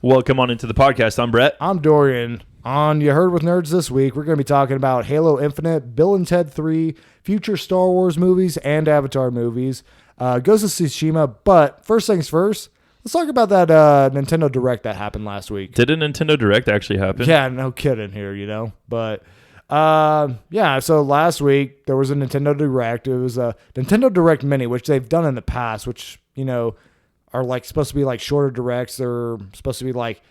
Welcome on into the podcast. I'm Brett. I'm Dorian. On You Heard with Nerds this week, we're going to be talking about Halo Infinite, Bill and Ted 3, future Star Wars movies, and Avatar movies, Ghost of Tsushima. But first things first, let's talk about that Nintendo Direct that happened last week. Did a Nintendo Direct actually happen? Yeah, no kidding here, you know. But so last week there was a Nintendo Direct. It was a Nintendo Direct Mini, which they've done in the past, which, you know, are like supposed to be like shorter directs. They're supposed to be like,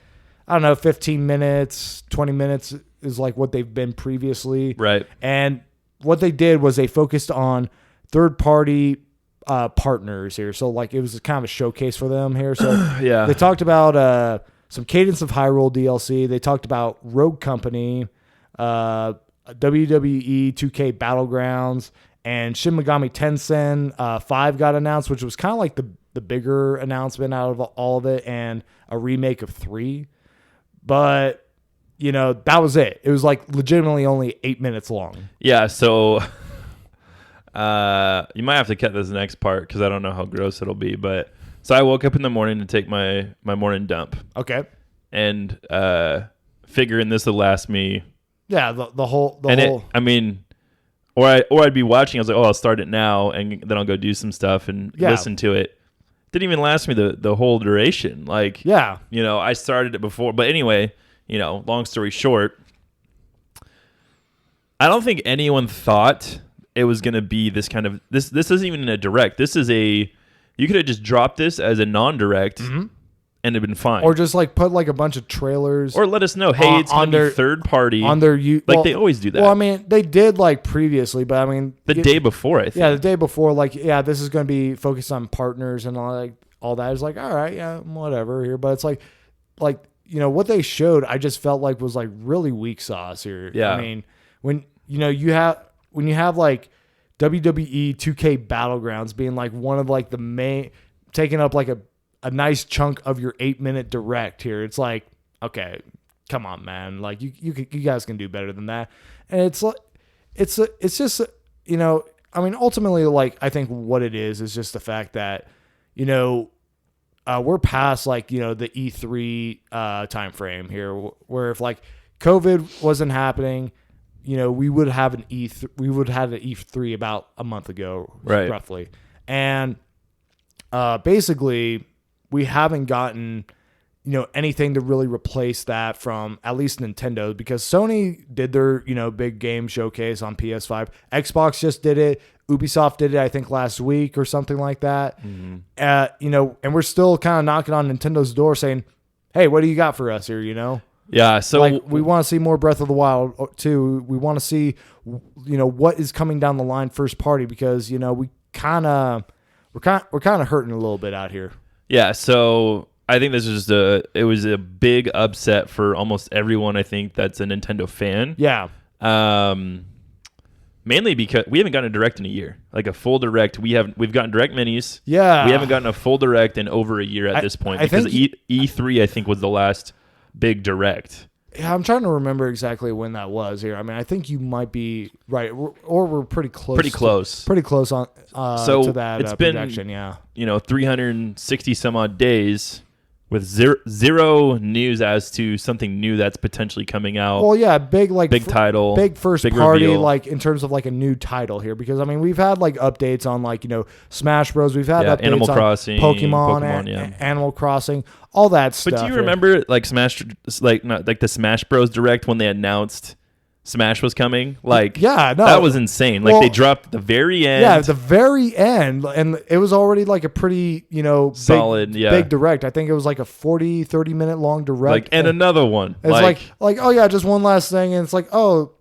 I don't know, 15 minutes, 20 minutes is like what they've been previously. Right. And what they did was they focused on third-party partners here. So like it was kind of a showcase for them here. So yeah. They talked about some Cadence of Hyrule DLC. They talked about Rogue Company, WWE 2K Battlegrounds, and Shin Megami Tensei 5 got announced, which was kind of like the bigger announcement out of all of it, and a remake of 3. But, you know, that was it. It was like legitimately only 8 minutes long. Yeah, so you might have to cut this next part because I don't know how gross it'll be. But so I woke up in the morning to take my morning dump. Okay. And figuring this would last me. Yeah, the whole. I mean, or I'd be watching. I was like, oh, I'll start it now, and then I'll go do some stuff and listen to it. Didn't even last me the whole duration. Like, yeah, you know, I started it before. But anyway, you know, long story short, I don't think anyone thought it was going to be this kind of this. This isn't even a direct. This is you could have just dropped this as a non-direct. Mm-hmm. And it'd been fine. Or just like put like a bunch of trailers. Or let us know, hey, it's going to be third party. On their they always do that. Well, I mean, they did like previously, but I mean. The day before, I think. Yeah, the day before, like, yeah, this is going to be focused on partners and all that. It's like, all right, yeah, whatever here. But it's like, you know, what they showed, I just felt like was like really weak sauce here. Yeah. I mean, when you have like WWE 2K Battlegrounds being like one of like the main, taking up like a nice chunk of your 8-minute direct here. It's like, okay, come on, man. Like you guys can do better than that. And it's like, it's just, you know, I mean, ultimately, like, I think what it is just the fact that, you know, we're past like, you know, the E3 time frame here, where if like COVID wasn't happening, you know, we would have an E3 about a month ago, right, roughly. And basically, we haven't gotten, you know, anything to really replace that from at least Nintendo, because Sony did their, you know, big game showcase on PS5. Xbox just did it. Ubisoft did it, I think, last week or something like that. Mm-hmm. You know, and we're still kind of knocking on Nintendo's door saying, hey, what do you got for us here, you know? Yeah, so like, we want to see more Breath of the Wild too. We want to see, you know, what is coming down the line first party, because, you know, we're kind of hurting a little bit out here. Yeah, so I think this is it was a big upset for almost everyone, I think, that's a Nintendo fan. Yeah. Mainly because we haven't gotten a direct in a year. Like a full direct, we've gotten direct minis. Yeah. We haven't gotten a full direct in over a year at this point, because E3 I think was the last big direct. Yeah, I'm trying to remember exactly when that was here. I mean, I think you might be right, or we're pretty close. Pretty close on to that it's been, projection, yeah. You know, 360 some odd days with zero news as to something new that's potentially coming out. Well, yeah, big title, big first party, reveal. Like in terms of like a new title here, because I mean we've had like updates on like, you know, Smash Bros. We've had updates Animal on Crossing, Pokemon, Animal Crossing, all that stuff. But do you remember like the Smash Bros. Direct when they announced Smash was coming? Like, yeah, no, that was insane. Like, they dropped at the very end. Yeah, at the very end, and it was already like a pretty, you know, solid, big direct. I think it was like a 30 minute long direct. Like, and another one. It's like, oh yeah, just one last thing, and it's like, oh,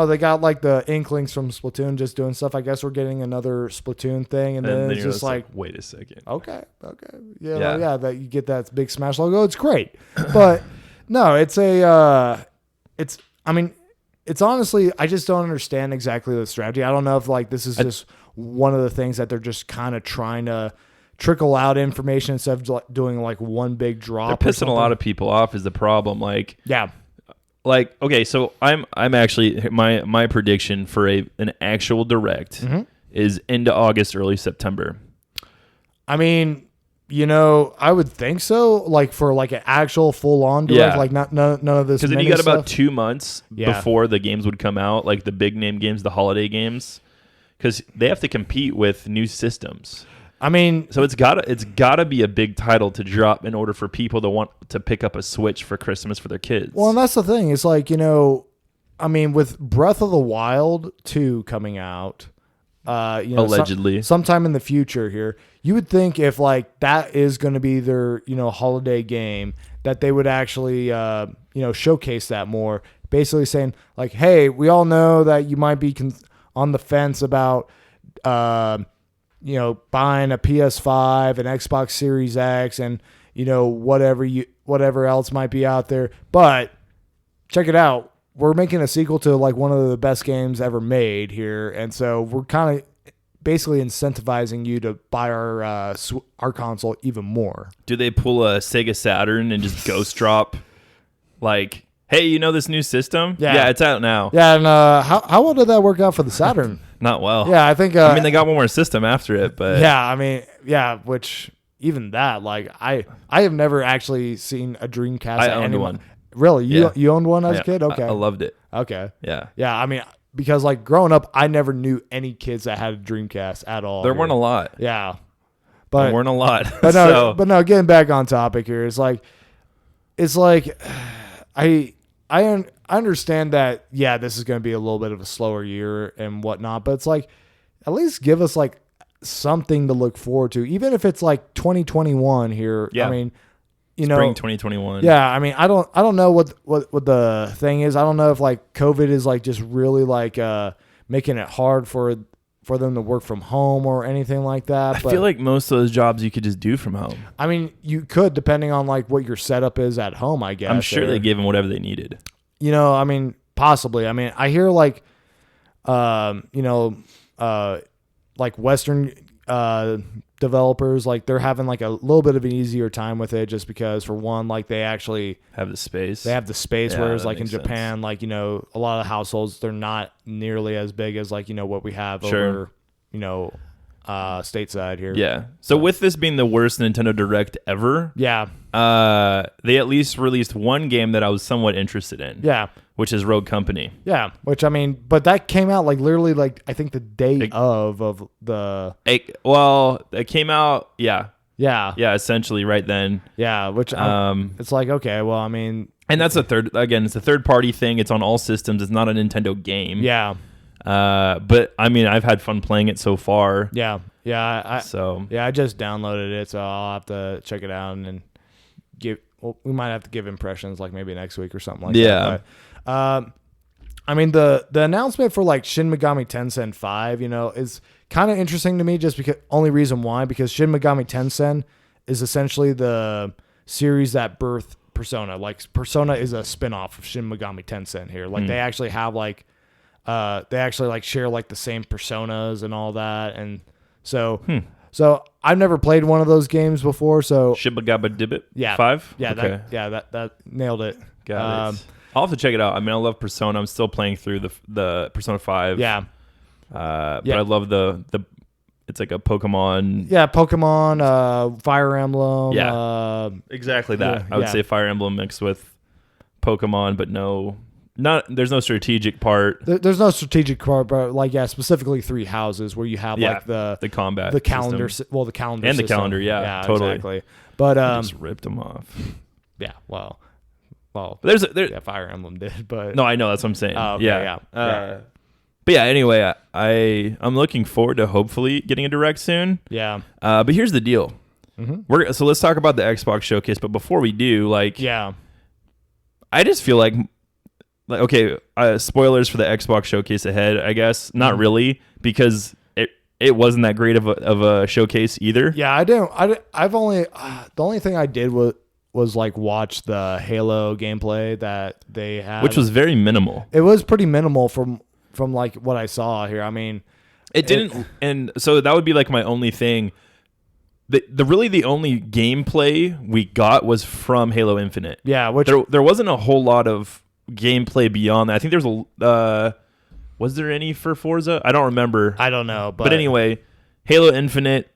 they got like the Inklings from Splatoon just doing stuff. I guess we're getting another Splatoon thing, and then it's just like, wait a second. Okay, yeah, that you get that big Smash logo. It's great, but no, it's honestly, I just don't understand exactly the strategy. I don't know if like this is just one of the things that they're just kind of trying to trickle out information instead of doing like one big drop. They're pissing a lot of people off is the problem. Like, yeah. Like, okay, so I'm actually my prediction for an actual direct is into August, early September. I mean, I would think so. Like for like an actual full on direct, Yeah. like none of this. Because then you got about 2 months Yeah. before the games would come out, like the big name games, the holiday games, because they have to compete with new systems. I mean, So it's gotta be a big title to drop in order for people to want to pick up a Switch for Christmas for their kids. well, and that's the thing. It's like, I mean, with Breath of the Wild 2 coming out, Allegedly. sometime in the future here, you would think if like that is going to be their, holiday game, that they would actually, showcase that more. Basically saying like, hey, we all know that you might be on the fence about, buying a PS5, an Xbox Series X, and whatever else might be out there. But check it out. We're making a sequel to like one of the best games ever made here, and so we're kind of basically incentivizing you to buy our console even more. Do they pull a Sega Saturn and just ghost drop like, hey, this new system? Yeah. It's out now. Yeah, and how well did that work out for the Saturn? Not well. Yeah, I think. I mean, they got one more system after it, but yeah, I mean, yeah, which even that, like, I have never actually seen a Dreamcast. I owned one. Really? Yeah. You owned one as a kid? Okay. I loved it. Okay. Yeah. Yeah, I mean, because like growing up, I never knew any kids that had a Dreamcast at all. There weren't a lot. Yeah. There weren't a lot. But no, So- but no, getting back on topic here, it's like I understand that, yeah, this is going to be a little bit of a slower year and whatnot, but it's like, at least give us like something to look forward to, even if it's like 2021 here. Yeah. I mean, Spring 2021. yeah, I mean, I don't know what the thing is. I don't know if like COVID is like just really like making it hard for them to work from home or anything like that. I feel like most of those jobs you could just do from home. I mean, you could, depending on like what your setup is at home, I guess. I'm sure they gave them whatever they needed. I mean, possibly. I mean, I hear like, like Western developers, like they're having like a little bit of an easier time with it, just because for one, like they actually Have the space. they have the space, Yeah, whereas that like in makes sense. Japan, like, a lot of households, they're not nearly as big as like, what we have Sure. over, stateside here. Yeah. So with this being the worst Nintendo Direct ever, Yeah. they at least released one game that I was somewhat interested in. Yeah. Which is Rogue Company. Yeah. Which, I mean, but that came out like literally like, I think the day of the. It came out, yeah. Yeah. Yeah, essentially right then. Yeah. Which it's like, okay, well, I mean. And that's it's a third party thing. It's on all systems. It's not a Nintendo game. Yeah. But I mean, I've had fun playing it so far. Yeah. Yeah. So I just downloaded it, so I'll have to check it out and then we might have to give impressions like maybe next week or something like that. Yeah. But, I mean, the announcement for like Shin Megami Tensei 5, is kind of interesting to me, just because only reason why, because Shin Megami Tensei is essentially the series that birthed Persona. Like Persona is a spin-off of Shin Megami Tensei here. Like they actually have like share like the same personas and all that, and so I've never played one of those games before, so Shibba Gabba Dibbit? yeah, 5? yeah, Okay. that nailed it. Got it. I'll have to check it out. I mean, I love Persona. I'm still playing through the Persona 5. Yeah, But I love the it's like a Pokemon. yeah, Pokemon, Fire Emblem. Yeah. Exactly that. Yeah, I would yeah. say Fire Emblem mixed with Pokemon, but there's no strategic part. There's no strategic part, but like, yeah, specifically 3 houses where you have like the combat, the calendar, system. the calendar And the system. calendar, yeah, totally. Exactly. But Just ripped them off. yeah, well, But there's yeah, Fire Emblem did, but no, I know that's what I'm saying. Oh, okay, yeah. yeah. But yeah, anyway, I'm looking forward to hopefully getting a direct soon. yeah, But here's the deal. So let's talk about the Xbox showcase. But before we do, like, yeah, I just feel like okay, spoilers for the Xbox showcase ahead. I guess not really, because it wasn't that great of a showcase either. yeah. I've only the only thing I did was like watch the Halo gameplay that they had, Which was very minimal. it was pretty minimal from like what I saw here. I mean, It didn't, and so that would be like my only thing. The only gameplay we got was from Halo Infinite. yeah, which There wasn't a whole lot of gameplay beyond that. I think there's was there any for Forza? I don't remember. I don't know, But anyway, Halo Infinite,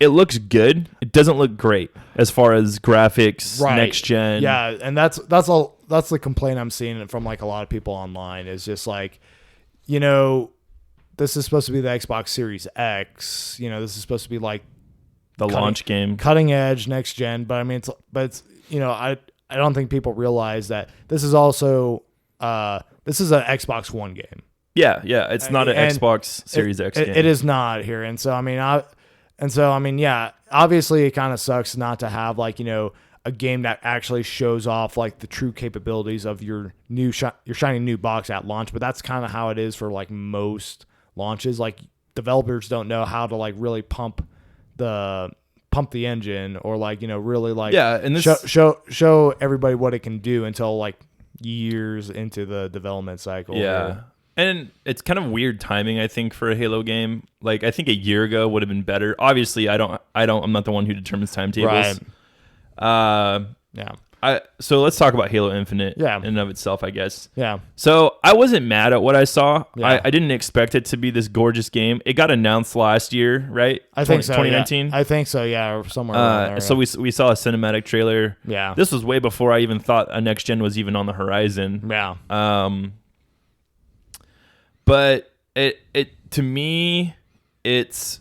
it looks good. It doesn't look great as far as graphics, next gen. Yeah, and that's the complaint I'm seeing from like a lot of people online is just like, you know, this is supposed to be the Xbox Series X. You know, this is supposed to be like the launch game, cutting edge, next gen. But I mean, it's you know, I don't think people realize that this is also this is an Xbox One game. Yeah, it's not an Xbox Series X game. It is not here, and so I mean, yeah, obviously it kind of sucks not to have like, you know, a game that actually shows off like the true capabilities of your shiny new box at launch. But that's kind of how it is for like most launches. Like developers don't know how to like really pump the engine or like, you know, really like and this show everybody what it can do until like years into the development cycle. Yeah. And it's kind of weird timing, I think, for a Halo game. Like, I think a year ago would have been better. Obviously, I'm not the one who determines timetables. Right. Yeah. So let's talk about Halo Infinite in and of itself, I guess. Yeah. So I wasn't mad at what I saw. Yeah. I didn't expect it to be this gorgeous game. It got announced last year, right? I think so. 2019? Yeah. I think so, yeah, or somewhere around there. So we saw a cinematic trailer. Yeah. This was way before I even thought a next gen was even on the horizon. Yeah. But it to me, it's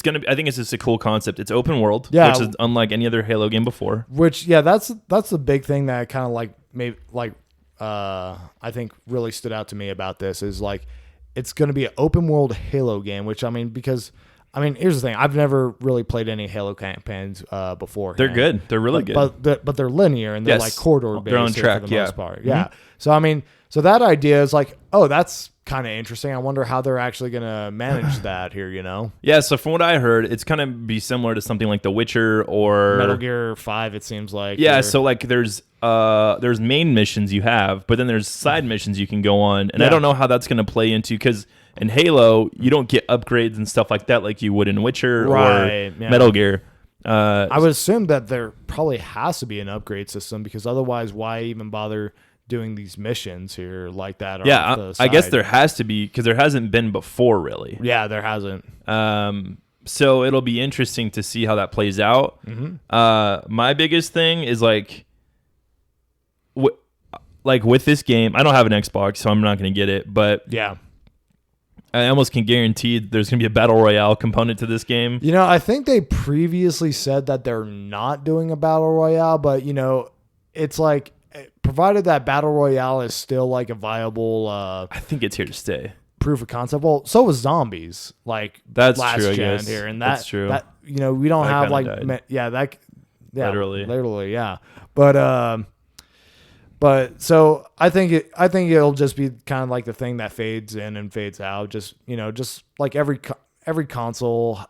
gonna be. I think it's just a cool concept. It's open world, which is unlike any other Halo game before. Which that's the big thing that kind of like maybe like I think really stood out to me about this is like it's gonna be an open world Halo game. Which I mean, because here's the thing: I've never really played any Halo campaigns before. They're good. They're really good. But they're linear and they're like corridor based. They're on track, for the most part. Yeah. Mm-hmm. So that idea is like, oh, that's kind of interesting. I wonder how they're actually going to manage that here, you know? Yeah, so from what I heard, it's kind of be similar to something like The Witcher or Metal Gear 5, it seems like. Yeah, so like there's main missions you have, but then there's side missions you can go on. And I don't know how that's going to play into, because in Halo, you don't get upgrades and stuff like that like you would in Witcher or Metal Gear. I would assume that there probably has to be an upgrade system, because otherwise, why even bother doing these missions here like that? I guess there has to be, because there hasn't been before, really. Yeah, there hasn't. So it'll be interesting to see how that plays out. Mm-hmm. My biggest thing is like with this game, I don't have an Xbox, so I'm not going to get it. But yeah, I almost can guarantee there's going to be a battle royale component to this game. You know, I think they previously said that they're not doing a battle royale, but you know, it's like, provided that battle royale is still like a viable I think it's here to stay. Proof of concept. Well, so was zombies, like that's last true, gen here, and that's true. That, you know, we don't have like literally, yeah. But so I think it'll just be kind of like the thing that fades in and fades out. Just, you know, just like every console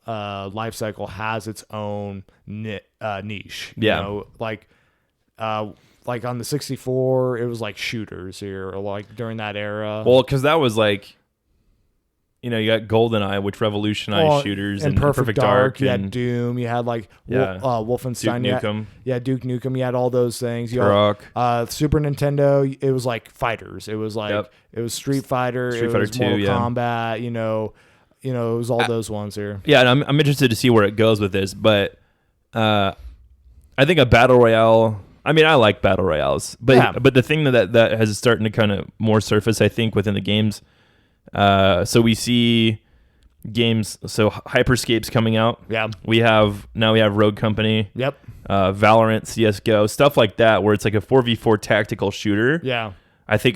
life cycle has its own niche. You know, like on the 64, it was like shooters here, or like during that era. Well, because that was like, you know, you got GoldenEye, which revolutionized shooters, and Perfect Dark. You had Doom. You had like Wolfenstein. Duke Nukem. Duke Nukem. You had all those things. Turok. Super Nintendo. It was like fighters. It was like it was Street Fighter. It was 2, Mortal Kombat. You know, it was all those ones here. Yeah, and I'm interested to see where it goes with this, but I think a battle royale. I mean, I like battle royales, but the thing that has starting to kind of more surface, I think, within the games. So we see games. So Hyperscape's coming out. Yeah. We have Rogue Company. Yep. Valorant, CS:GO, stuff like that, where it's like a 4v4 tactical shooter. Yeah. I think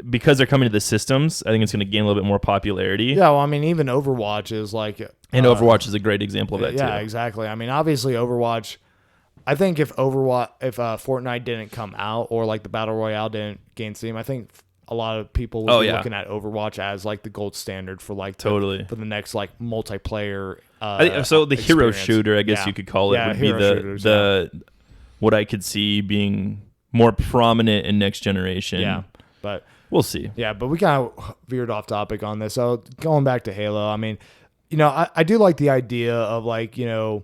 because they're coming to the systems, I think it's going to gain a little bit more popularity. Yeah, well, I mean, even Overwatch is like... And Overwatch is a great example of that, too. Yeah, exactly. I mean, obviously, Overwatch... I think if Fortnite didn't come out, or like the Battle Royale didn't gain steam, I think a lot of people would be looking at Overwatch as like the gold standard for like for the next like multiplayer. So the hero shooter, I guess you could call it, would be the what I could see being more prominent in next generation. Yeah, but we'll see. Yeah, but we kind of veered off topic on this. So going back to Halo, I mean, you know, I do like the idea of like, you know,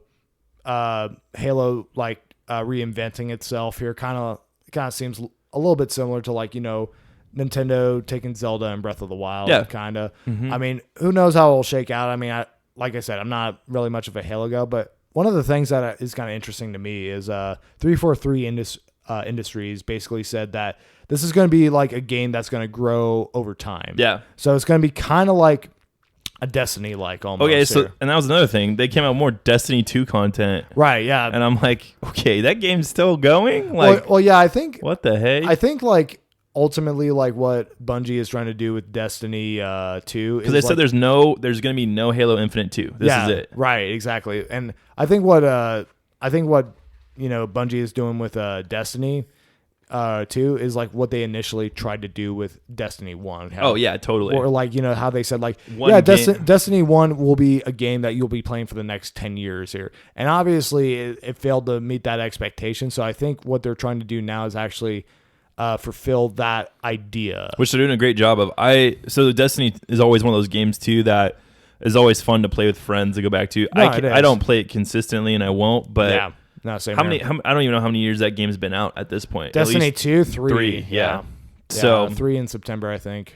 Halo like reinventing itself here. Kind of seems a little bit similar to like, you know, Nintendo taking Zelda and Breath of the Wild. Yeah. Kind of. Mm-hmm. I mean, who knows how it'll shake out? I mean, like I said, I'm not really much of a Halo guy, but one of the things that is kind of interesting to me is 343 Industries basically said that this is going to be like a game that's going to grow over time. Yeah. So it's going to be kind of like a Destiny like almost. Okay, so and that was another thing. They came out with more Destiny 2 content. Right, yeah. And I'm like, okay, that game's still going? Like well yeah, I think what the heck? I think like ultimately like what Bungie is trying to do with Destiny 2 because they said there's going to be no Halo Infinite 2. This is it. Right, exactly. And I think what Bungie is doing with Destiny 2 is like what they initially tried to do with Destiny 1. Oh yeah, totally. Or like, how they said like, Destiny 1 will be a game that you'll be playing for the next 10 years here. And obviously it failed to meet that expectation. So I think what they're trying to do now is actually fulfill that idea. Which they're doing a great job of. So Destiny is always one of those games too that is always fun to play with friends to go back to. I don't play it consistently and I won't, but yeah. No, same I don't even know how many years that game's been out at this point. Destiny 2, 3. 3, yeah. So 3 in September, I think.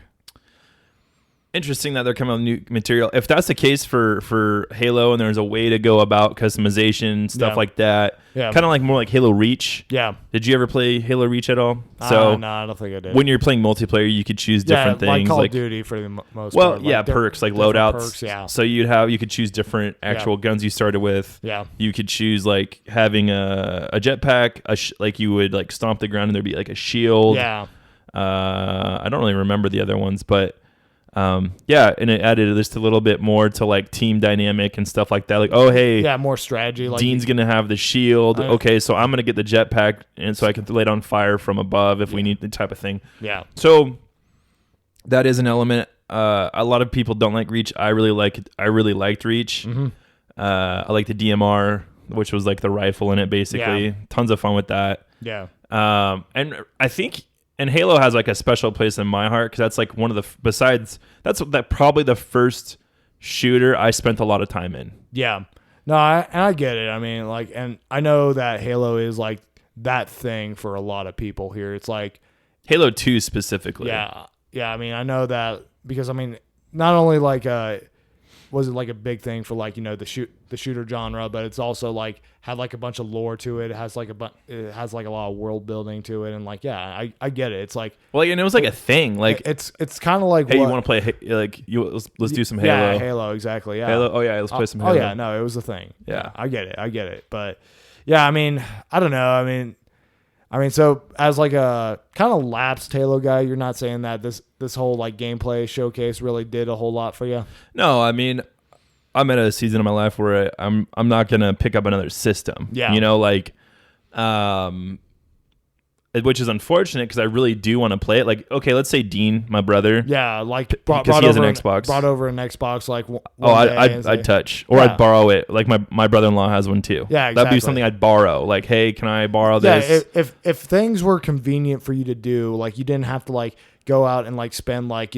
Interesting that they're coming with new material. If that's the case for Halo and there's a way to go about customization, stuff like that, kind of like more like Halo Reach. Yeah. Did you ever play Halo Reach at all? So no, I don't think I did. When you're playing multiplayer, you could choose different things. Like Call of Duty for the most part. Well, yeah, perks like loadouts. Perks, yeah. So you could choose different actual guns you started with. Yeah. You could choose like having a jetpack, like you would like stomp the ground and there'd be like a shield. Yeah. I don't really remember the other ones, but and it added just a little bit more to like team dynamic and stuff like that. Like, oh hey, more strategy. Like Dean's gonna have the shield. Okay, so I'm gonna get the jetpack, and so I can light on fire from above if we need the type of thing. Yeah. So that is an element. A lot of people don't like Reach. I really liked Reach. Mm-hmm. I like the DMR, which was like the rifle in it, basically. Yeah. Tons of fun with that. Yeah. And I think. And Halo has like a special place in my heart because that's like one of the that's probably the first shooter I spent a lot of time in. Yeah, no, I get it. I mean, like, and I know that Halo is like that thing for a lot of people here. It's like Halo 2 specifically. Yeah. I mean, I know that because I mean, not only like was it like a big thing for like the shooter genre, but it's also like had like a bunch of lore to it. It has like a lot of world building to it, and like I get it. It's like and it was like a thing. Like it's kind of like you want to play like let's do some Halo. Yeah, Halo exactly. Yeah, Halo. Oh yeah, let's play some Halo. Oh yeah, no, it was a thing. Yeah, I get it. But yeah, I mean, I don't know. I mean, so as like a kind of lapsed Halo guy, you're not saying that this whole like gameplay showcase really did a whole lot for you? No, I mean, I'm at a season of my life where I'm not gonna pick up another system. Yeah, which is unfortunate because I really do want to play it. Like, okay, let's say Dean, my brother. Yeah, like because he has an Xbox. Brought over an Xbox, like I'd touch or I'd borrow it. Like my brother-in-law has one too. Yeah, exactly. That'd be something I'd borrow. Like, hey, can I borrow this? Yeah, if things were convenient for you to do, like you didn't have to like go out and like spend like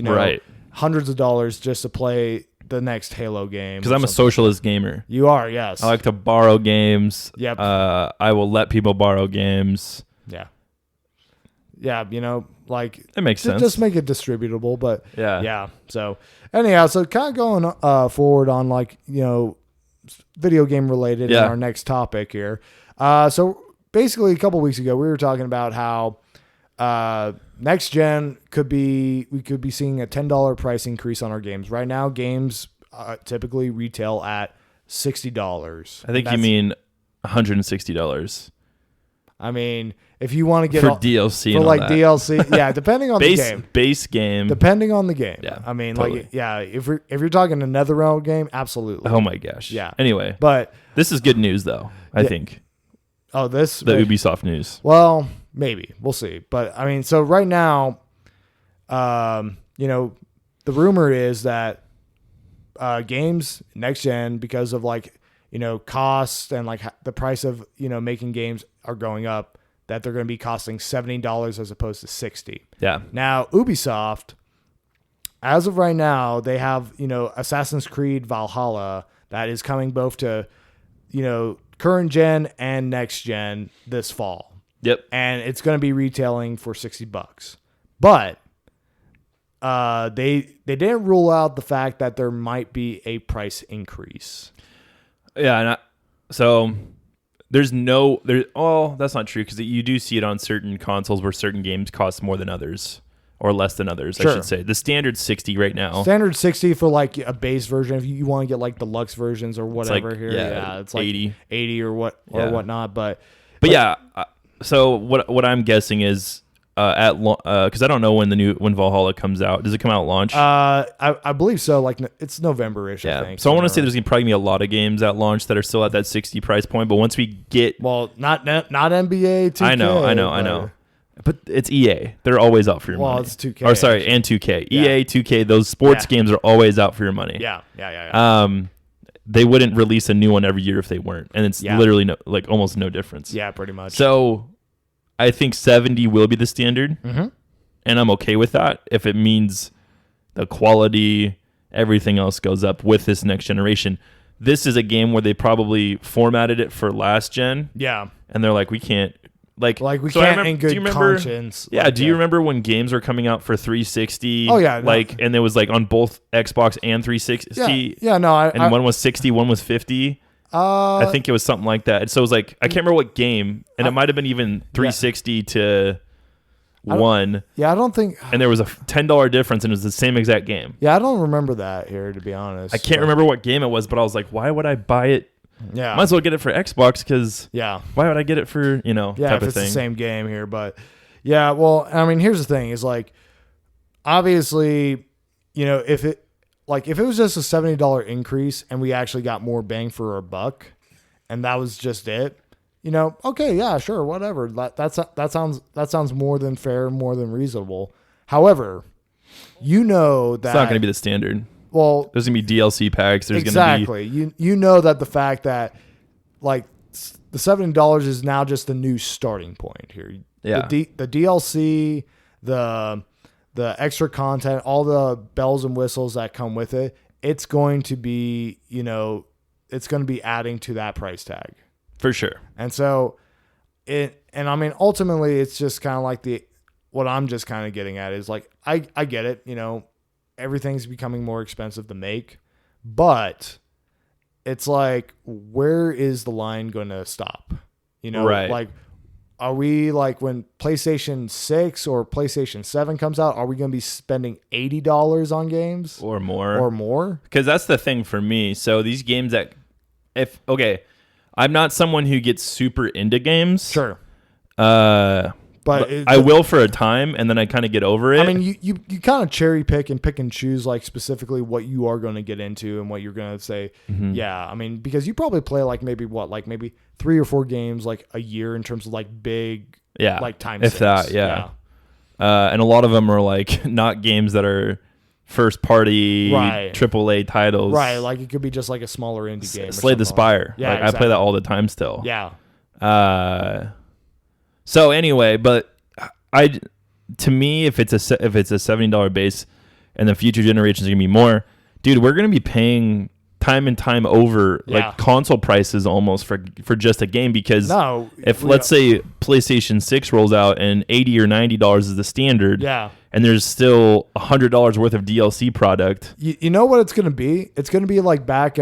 hundreds of dollars just to play the next Halo game. Because I'm a socialist gamer. You are, yes. I like to borrow games. Yep. I will let people borrow games. Yeah. Yeah, like it makes sense. Just make it distributable, but yeah. So anyhow, so kind of going forward on like video game related in our next topic here. So basically, a couple weeks ago, we were talking about how next gen we could be seeing a $10 price increase on our games. Right now, games typically retail at $60. I think you mean $160. I mean, if you want to get for DLC for and like all that. DLC, yeah, depending on the game, base game, depending on the game. Yeah, I mean, totally. if you're talking another realm game, absolutely. Oh my gosh. Yeah. Anyway, but this is good news though. I think. Oh, the Ubisoft news. Well, maybe we'll see. But I mean, so right now, the rumor is that games next gen, because of like costs and like the price of making games are going up, that they're going to be costing $70 as opposed to $60. Yeah. Now Ubisoft, as of right now, they have Assassin's Creed Valhalla that is coming both to current gen and next gen this fall. Yep. And it's going to be retailing for $60. But they didn't rule out the fact that there might be a price increase. Yeah, so that's not true because you do see it on certain consoles where certain games cost more than others or less than others. Sure. I should say the standard's $60 right now. Standard $60 for like a base version. If you want to get like deluxe versions or whatever it's like, here, it's like 80 or whatnot. But yeah. So what I'm guessing is because I don't know when Valhalla comes out. Does it come out at launch? I believe so. Like it's November-ish. Yeah. I think. So I want to say there's probably gonna be a lot of games at launch that are still at that 60 price point. But once we get not NBA 2K. I know. But it's EA. They're always out for your money. Well, it's 2K. Or sorry, and 2K. Yeah. EA, 2K. Those sports games are always out for your money. Yeah. They wouldn't release a new one every year if they weren't, and it's literally almost no difference. Yeah, pretty much. So I think 70 will be the standard, and I'm okay with that if it means the quality, everything else goes up with this next generation. This is a game where they probably formatted it for last gen. Yeah. And they're like, we can't. Like we can't in good conscience. Yeah, do you remember when games were coming out for 360? Oh yeah, and it was like on both Xbox and 360. Yeah, no, and one was 60, one was 50. I think it was something like that. And so it was like I can't remember what game, and it might have been even 360 to one. I don't think. And there was a $10 difference, and it was the same exact game. Yeah, I don't remember that here, to be honest. I can't remember what game it was, but I was like, why would I buy it? Yeah, might as well get it for Xbox because why would I get it for type if of it's thing? the same game here, but well, I mean, here's the thing: is like obviously, if it was just a $70 increase and we actually got more bang for our buck, and that was just it, okay, yeah, sure, whatever. That sounds more than fair, more than reasonable. However, that it's not going to be the standard. Well, there's gonna be DLC packs. There's exactly. Gonna be you know that the fact that like the $70 is now just the new starting point here. Yeah. The DLC, the extra content, all the bells and whistles that come with it. It's going to be it's going to be adding to that price tag for sure. And so I mean ultimately it's just kind of like what I'm just kind of getting at is like I get it. Everything's becoming more expensive to make, but it's like, where is the line going to stop? Right. Like, are we like when PlayStation 6 or PlayStation 7 comes out, are we going to be spending $80 on games or more? Because that's the thing for me. So these games I'm not someone who gets super into games. Sure. But I will for a time, and then I kind of get over it. I mean, you kind of cherry pick and choose like specifically what you are going to get into and what you're going to say. Mm-hmm. Yeah, I mean, because you probably play like maybe 3 or 4 games like a year in terms of like big like time. If that, yeah. And a lot of them are like not games that are first party AAA titles. Right, like it could be just like a smaller indie game. Slay the Spire. Yeah, exactly. I play that all the time still. Yeah. So anyway, but to me, if it's a $70 base, and the future generations are gonna be more, dude, we're gonna be paying time and time over like console prices almost for just a game because let's say PlayStation 6 rolls out and $80 or $90 is the standard, and there's still $100 worth of DLC product. You know what it's gonna be? It's gonna be like back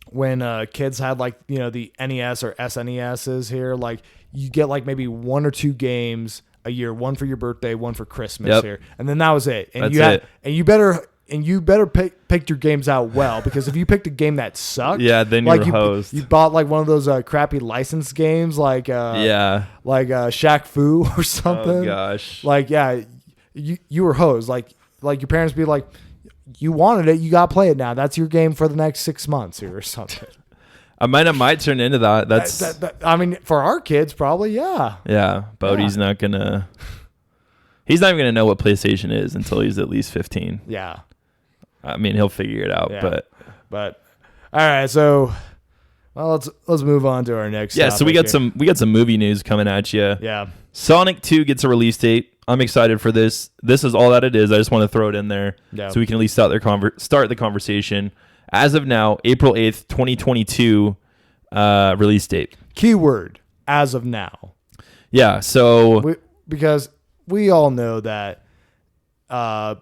when kids had like the NES or SNESs here, like. You get like maybe 1 or 2 games a year, one for your birthday, one for Christmas here, and then that was it. And you better pick your games out well, because if you picked a game that sucked, then you're hosed. You bought like one of those crappy licensed games, like Shaq Fu or something. Oh gosh, you were hosed. Like your parents be like, you wanted it, you got to play it now. That's your game for the next 6 months here or something. I might turn into that. That's I mean, for our kids, probably, yeah. Yeah, Bodie's not gonna. He's not even gonna know what PlayStation is until he's at least 15. Yeah. I mean, he'll figure it out, but all right. So, well, let's move on to our next. Yeah. So we got some movie news coming at you. Yeah. Sonic 2 gets a release date. I'm excited for this. This is all that it is. I just want to throw it in there so we can at least start the conversation. As of now, April 8th, 2022, release date. Keyword, as of now. Yeah, so... Because we all know that the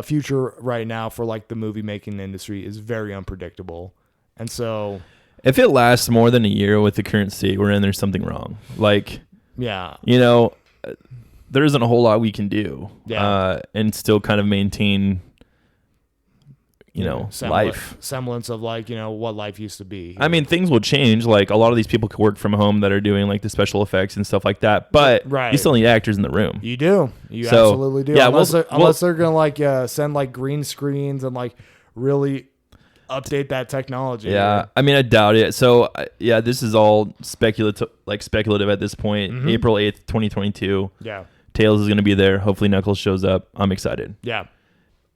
future right now for like the movie making industry is very unpredictable. And so if it lasts more than a year with the current state we're in, there's something wrong. Like, yeah, there isn't a whole lot we can do, and still kind of maintain, semblance of like, what life used to be. I mean, things will change. Like a lot of these people could work from home that are doing like the special effects and stuff like that, but you still need actors in the room. You do. You absolutely do. Yeah, unless they're going to like send like green screens and like really update that technology. Yeah. I mean, I doubt it. So this is all speculative at this point. Mm-hmm. April 8th, 2022. Yeah. Tails is going to be there. Hopefully Knuckles shows up. I'm excited. Yeah.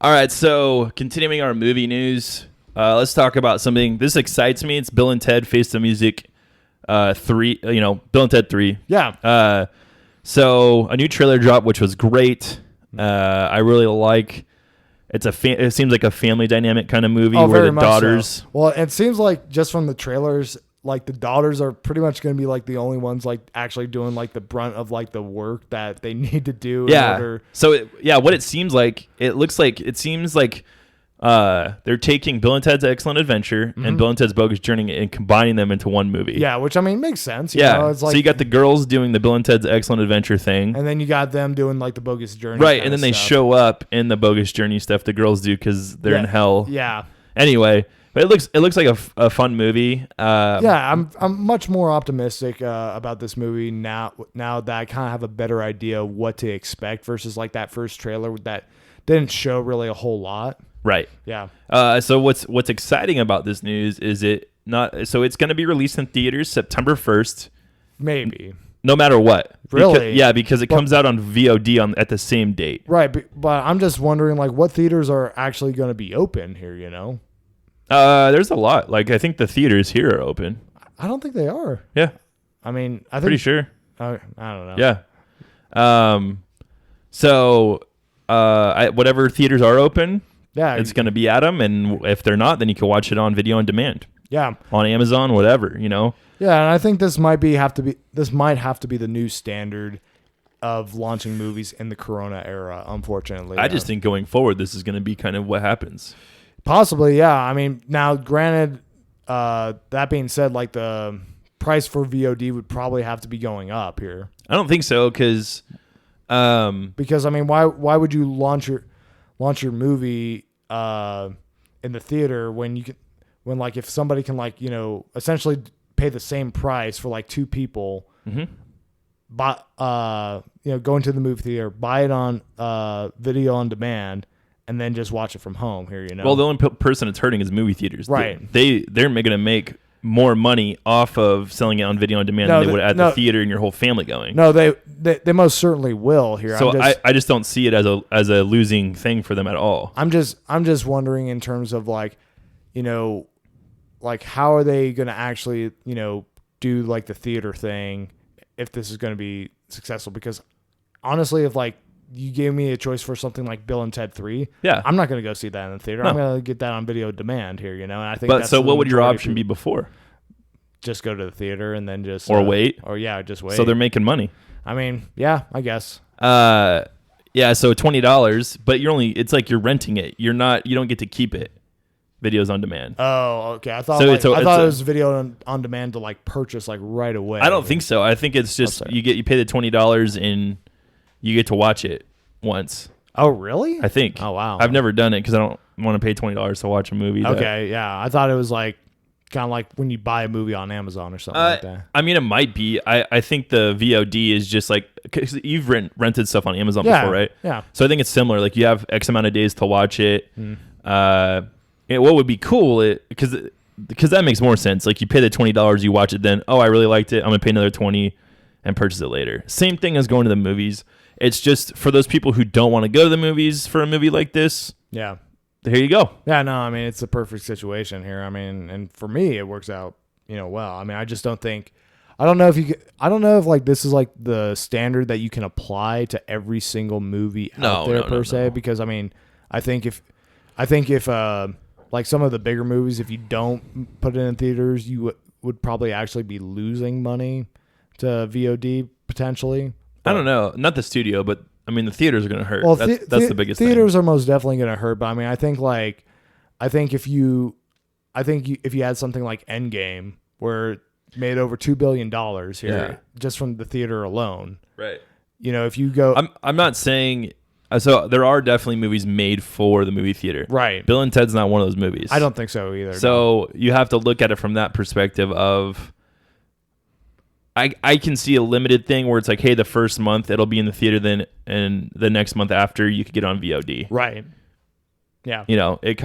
All right, so continuing our movie news, let's talk about something. This excites me. It's Bill and Ted Face the Music 3, Bill and Ted 3. Yeah. So a new trailer dropped, which was great. I really like. It seems like a family dynamic kind of movie where the daughters. So. Well, it seems like just from the trailers, like the daughters are pretty much going to be like the only ones like actually doing like the brunt of like the work that they need to do. So what it seems like, it seems like they're taking Bill and Ted's Excellent Adventure and Bill and Ted's Bogus Journey and combining them into one movie. Yeah, which I mean makes sense. It's like, so you got the girls doing the Bill and Ted's Excellent Adventure thing, and then you got them doing like the Bogus Journey, right? And then they show up in the Bogus Journey stuff. The girls do because they're in hell. Yeah. Anyway. But it looks like a fun movie. I'm much more optimistic about this movie now that I kind of have a better idea of what to expect versus like that first trailer that didn't show really a whole lot. Right. Yeah. So what's exciting about this news is it's going to be released in theaters September 1st. Maybe. No matter what. Really? Because it comes out on VOD at the same date. Right, but I'm just wondering like what theaters are actually going to be open here, There's a lot. Like I think the theaters here are open. I don't think they are. Yeah. I mean, I think pretty sure. I don't know. Yeah. Whatever theaters are open, it's going to be at them, and if they're not, then you can watch it on video on demand. Yeah. On Amazon, whatever, Yeah, and I think this might have to be the new standard of launching movies in the Corona era, unfortunately. I just think going forward, this is going to be kind of what happens. Possibly, yeah. I mean, now, granted, that being said, like the price for VOD would probably have to be going up here. I don't think so, because I mean, why would you launch your movie in the theater when like if somebody can like essentially pay the same price for like two people, but go into the movie theater, buy it on video on demand, and then just watch it from home here, Well, the only person it's hurting is movie theaters. Right. They're going to make more money off of selling it on video on demand than they would at the theater and your whole family going. No, they most certainly will here. So I just don't see it as a losing thing for them at all. I'm just wondering in terms of like, like how are they going to actually, do like the theater thing if this is going to be successful? Because honestly, if like you gave me a choice for something like Bill and Ted 3, I'm not going to go see that in the theater. No. I'm going to get that on video demand here, And I think. But so, what would your option be before? Just go to the theater and then just wait, just wait. So they're making money. I mean, yeah, I guess. So $20, but it's like you're renting it. You don't get to keep it. Videos on demand. Oh, okay. I thought it was video on demand to like purchase like right away. I don't think so. I think it's just you pay the $20 and you get to watch it once. Oh, really? I think. Oh, wow. I've never done it because I don't want to pay $20 to watch a movie. Okay, yeah. I thought it was like kind of like when you buy a movie on Amazon or something like that. I mean, it might be. I think the VOD is just like, cause you've rented stuff on Amazon before, right? Yeah. So I think it's similar. Like you have X amount of days to watch it. What would be cool, because that makes more sense. Like you pay the $20, you watch it, then I really liked it. I'm gonna pay another $20 and purchase it later. Same thing as going to the movies. It's just for those people who don't want to go to the movies for a movie like this. Yeah. Here you go. Yeah, no, I mean, it's a perfect situation here. I mean, and for me, it works out, well. I mean, I just don't think, I don't know if like this is like the standard that you can apply to every single movie out there per se. Because I mean, I think if like some of the bigger movies, if you don't put it in theaters, you would probably actually be losing money to VOD potentially. I don't know, not the studio, but I mean, the theaters are going to hurt. Well, that's the biggest thing. Theaters are most definitely going to hurt, but I mean, I think if you had something like Endgame where it made over $2 billion here just from the theater alone. Right. You know, if you go, I'm not saying. So there are definitely movies made for the movie theater. Right. Bill and Ted's not one of those movies. I don't think so either. So you have to look at it from that perspective of. I can see a limited thing where it's like, hey, the first month it'll be in the theater, then and the next month after you could get on VOD. Right. Yeah. You know, it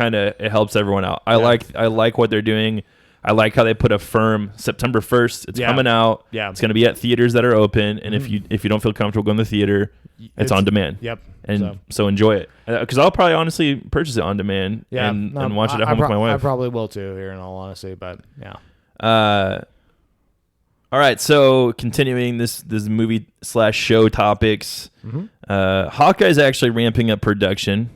helps everyone out. I like what they're doing. I like how they put a firm September 1st. It's coming out. Yeah. It's going to be at theaters that are open, and if you don't feel comfortable going to the theater, it's on demand. Yep. And so enjoy it, because I'll probably honestly purchase it on demand and watch it at home with my wife. I probably will too, here in all honesty, but yeah. All right, so continuing this movie / show topics, Hawkeye's actually ramping up production.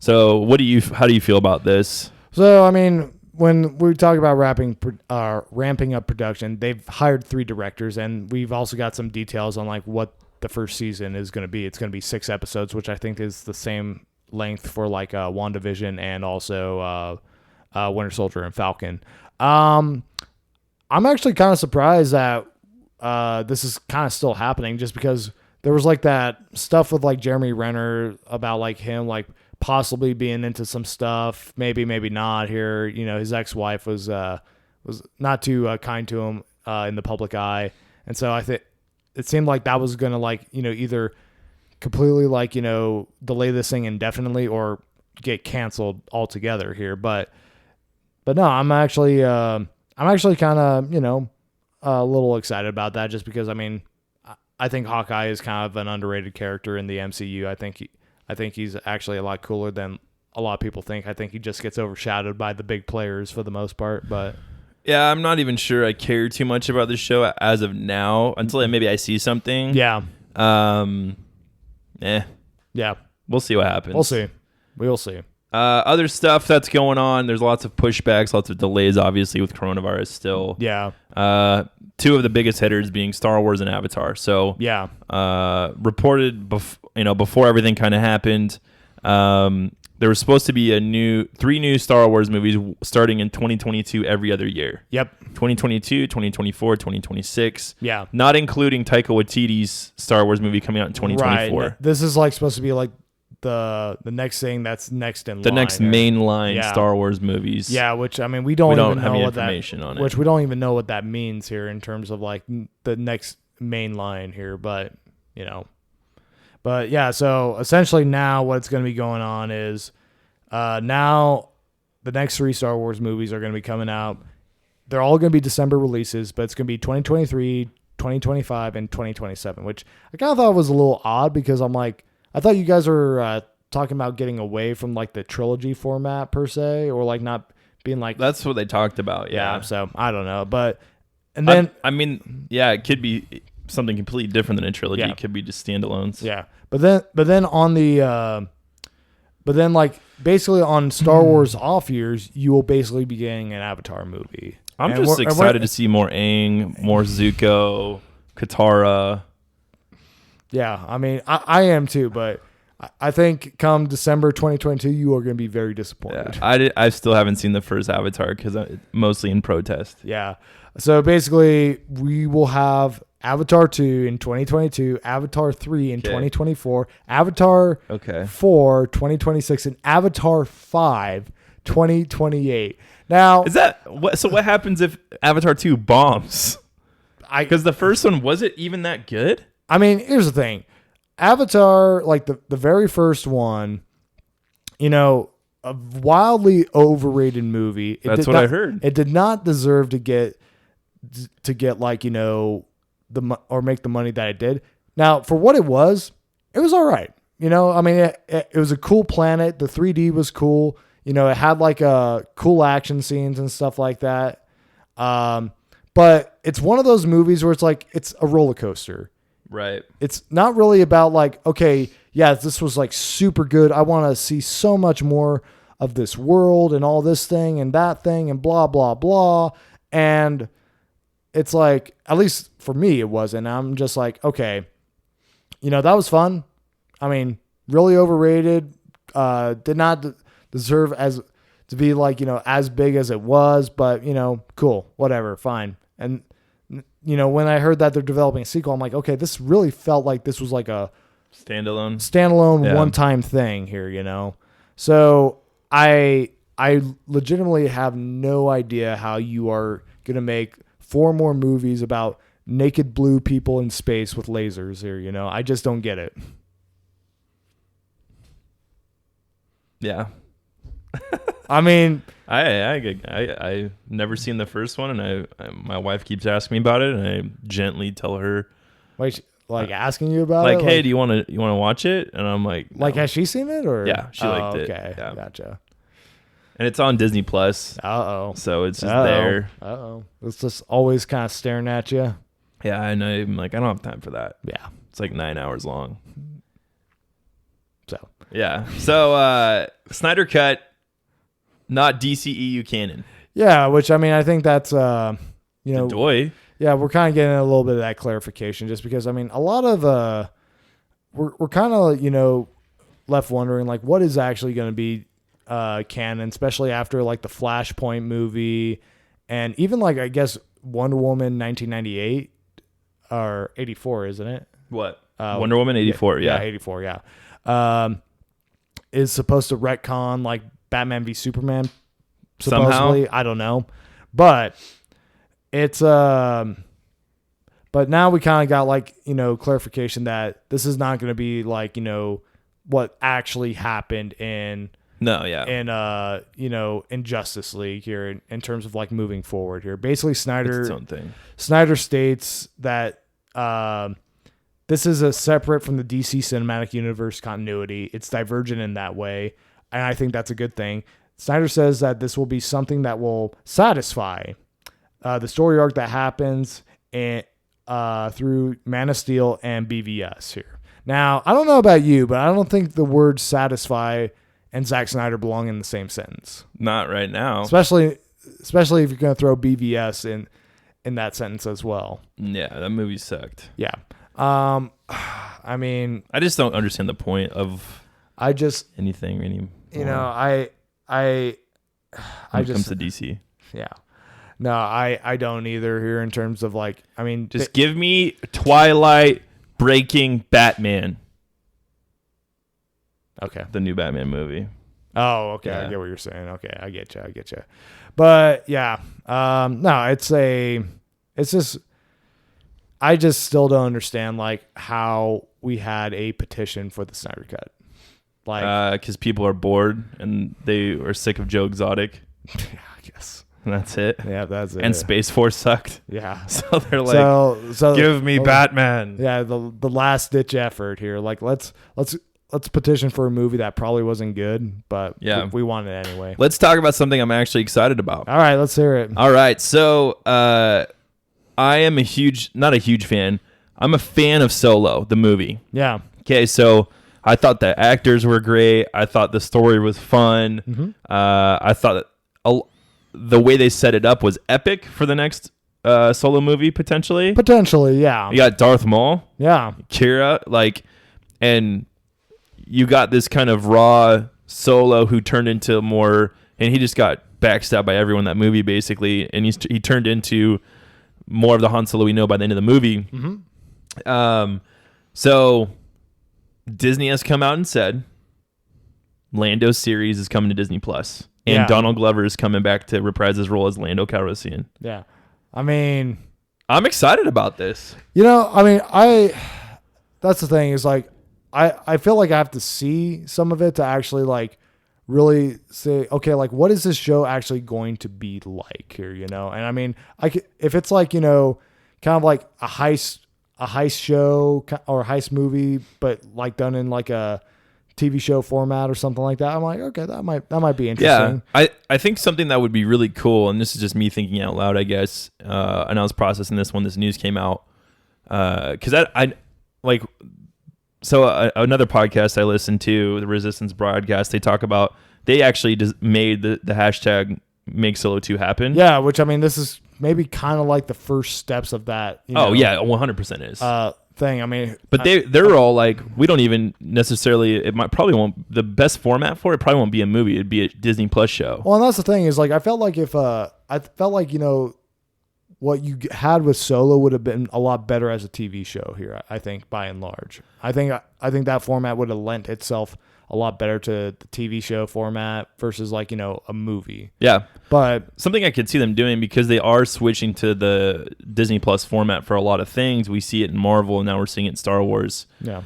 So how do you feel about this? So I mean, when we talk about ramping up production, they've hired 3 directors, and we've also got some details on like what the first season is going to be. It's going to be 6 episodes, which I think is the same length for like WandaVision and also Winter Soldier and Falcon. I'm actually kind of surprised that this is kind of still happening, just because there was like that stuff with like Jeremy Renner about like him like possibly being into some stuff, maybe not here. You know, his ex-wife was not too kind to him in the public eye, and so I think it seemed like that was gonna like, you know, either completely like, you know, delay this thing indefinitely or get canceled altogether here. But no, I'm actually kind of, you know, a little excited about that, just because I mean, I think Hawkeye is kind of an underrated character in the MCU. I think he's actually a lot cooler than a lot of people think. I think he just gets overshadowed by the big players for the most part. But yeah, I'm not even sure I care too much about this show as of now, until maybe I see something. Yeah. Yeah. We'll see what happens. We'll see. Other stuff that's going on, there's lots of pushbacks, lots of delays, obviously, with coronavirus still. Yeah. 2 of the biggest hitters being Star Wars and Avatar. So yeah. Reported before everything kind of happened, there was supposed to be 3 new Star Wars movies starting in 2022 every other year. Yep. 2022, 2024, 2026. Yeah. Not including Taika Waititi's Star Wars movie coming out in 2024. Right. This is like supposed to be like the next thing that's next in line. The next main line Star Wars movies. Yeah, which I mean we don't even know what information on it. Which we don't even know what that means here in terms of like the next main line here, but you know. But yeah, so essentially now what's going to be going on is now the next 3 Star Wars movies are going to be coming out. They're all going to be December releases, but it's going to be 2023, 2025, and 2027, which I kind of thought was a little odd, because I'm like, I thought you guys were talking about getting away from like the trilogy format per se, or like not being like... That's what they talked about, yeah. So I don't know, but... And then... I mean, yeah, it could be something completely different than a trilogy. It could be just standalones. Yeah. But then on the... But then, like, basically on Star Wars off years, you will basically be getting an Avatar movie. I'm just excited to see more Aang, more Zuko, Katara. Yeah, I mean, I am too, but I think come December 2022, you are going to be very disappointed. Yeah, I still haven't seen the first Avatar, because I'm mostly in protest. Yeah. So basically, we will have Avatar 2 in 2022, Avatar 3 in 2024, Avatar 4 2026, and Avatar 5 2028. Now, what happens if Avatar 2 bombs? Because the first one, was it even that good? I mean, here's the thing. Avatar, like the very first one, you know, a wildly overrated movie. That's what I heard. It did not deserve to get like, you know, or make the money that it did. Now, for what it was all right. You know, I mean, it was a cool planet. The 3D was cool. You know, it had like cool action scenes and stuff like that. But it's one of those movies where it's like, it's a roller coaster. Right. It's not really about like, okay, yeah, this was like super good. I want to see so much more of this world and all this thing and that thing and blah, blah, blah. And it's like, at least for me, it wasn't. I'm just like, okay, you know, that was fun. I mean, really overrated. Did not deserve to be like, as big as it was, but cool, whatever, fine. And when I heard that they're developing a sequel, I'm like, okay, this really felt like this was like a standalone one-time thing here, So I legitimately have no idea how you are going to make 4 more movies about naked blue people in space with lasers here, I just don't get it. Yeah. I mean, I never seen the first one, and my wife keeps asking me about it, and I gently tell her, asking you about it, hey, do you want to watch it? And I'm like, no. Has she seen it, or yeah, she liked it. Okay, yeah. Gotcha. And it's on Disney Plus. So it's just there. It's just always kind of staring at you. Yeah, and I'm like, I don't have time for that. Yeah, it's like 9 hours long. So yeah, so Snyder Cut. Not DCEU canon. Yeah, which I think that's Doy. Yeah, we're kind of getting a little bit of that clarification, just because a lot of we're kind of left wondering like what is actually going to be canon, especially after like the Flashpoint movie, and even like I guess Wonder Woman 1998 or 84, isn't it? What? Wonder Woman 84, yeah. 84, yeah. Is supposed to retcon like Batman v Superman, supposedly. Somehow. I don't know, but it's but now we kind of got like clarification that this is not going to be like what actually happened in in Justice League here in terms of like moving forward here. Basically, Snyder states that this is a separate from the DC Cinematic Universe continuity. It's divergent in that way. And I think that's a good thing. Snyder says that this will be something that will satisfy the story arc that happens through Man of Steel and BVS here. Now, I don't know about you, but I don't think the word satisfy and Zack Snyder belong in the same sentence. Not right now. Especially if you're going to throw BVS in that sentence as well. Yeah, that movie sucked. Yeah. I mean, I just don't understand the point of anything anymore. I when it comes to DC. Yeah. No, I don't either here in terms of like, just give me Twilight breaking Batman. Okay. The new Batman movie. Oh, okay. Yeah. I get what you're saying. Okay. I get you. But yeah, no, it's just, I just still don't understand like how we had a petition for the Snyder Cut. Like, because people are bored and they are sick of Joe Exotic. Yeah, I guess. And that's it. Yeah, that's it. And Space Force sucked. Yeah. So they're like, so give me Batman. Yeah, the last ditch effort here. Like, let's petition for a movie that probably wasn't good, but we want it anyway. Let's talk about something I'm actually excited about. All right, let's hear it. All right, so I am not a huge fan. I'm a fan of Solo, the movie. Yeah. Okay, so I thought the actors were great. I thought the story was fun. Mm-hmm. I thought the way they set it up was epic for the next Solo movie, potentially. Potentially, yeah. You got Darth Maul. Yeah. Kira, and you got this kind of raw Solo who turned into more, and he just got backstabbed by everyone in that movie, basically, and he turned into more of the Han Solo we know by the end of the movie. Mm-hmm. So Disney has come out and said Lando's series is coming to Disney Plus, and Donald Glover is coming back to reprise his role as Lando Calrissian. Yeah, I'm excited about this. That's the thing is like I feel like I have to see some of it to actually like really say, okay, like what is this show actually going to be like here, And if it's like, kind of like a heist show or a heist movie, but like done in like a TV show format or something like that, I'm like, okay, that might be interesting. Yeah, I think something that would be really cool, and this is just me thinking out loud, I guess, and I was processing this when this news came out, because another podcast I listened to, the Resistance Broadcast, they actually just made the hashtag Make Solo 2 happen. Yeah, which this is maybe kind of like the first steps of that. Oh yeah, 100% is. thing. I mean, but they're all like, we don't even necessarily. It might probably won't. The best format for it probably won't be a movie. It'd be a Disney Plus show. Well, and that's the thing is like I felt like what you had with Solo would have been a lot better as a TV show here. I think by and large, I think that format would have lent itself a lot better to the TV show format versus like a movie. Yeah, but something I could see them doing because they are switching to the Disney Plus format for a lot of things. We see it in Marvel, and now we're seeing it in Star Wars. Yeah.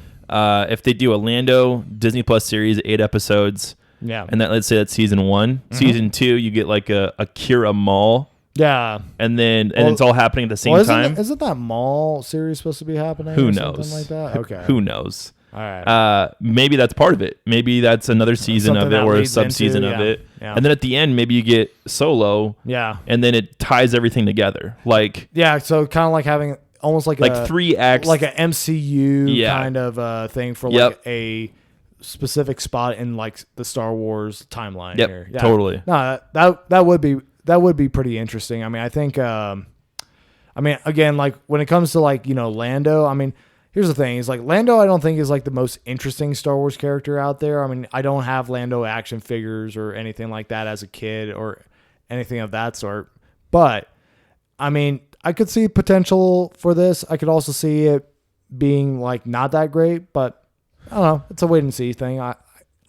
If they do a Lando Disney Plus series, 8 episodes. Yeah. And let's say that's season 1. Mm-hmm. Season 2, you get like a Kira Mall. Yeah. And it's all happening at the same time. Isn't that Mall series supposed to be happening? Who knows? Something like that? Okay. Who knows? All right. Maybe that's part of it. Maybe that's another season of it or a sub-season of it. Yeah. And then at the end, maybe you get Solo. Yeah. And then it ties everything together. Like so kind of like having almost like 3 acts. Like an MCU kind of thing for like a specific spot in like the Star Wars timeline here. Yeah. Totally. No, that would be pretty interesting. I mean, I think again, like when it comes to like, Lando, I mean, here's the thing. Is like Lando, I don't think is like the most interesting Star Wars character out there. I mean, I don't have Lando action figures or anything like that as a kid or anything of that sort. But I mean, I could see potential for this. I could also see it being like not that great, but I don't know. It's a wait and see thing.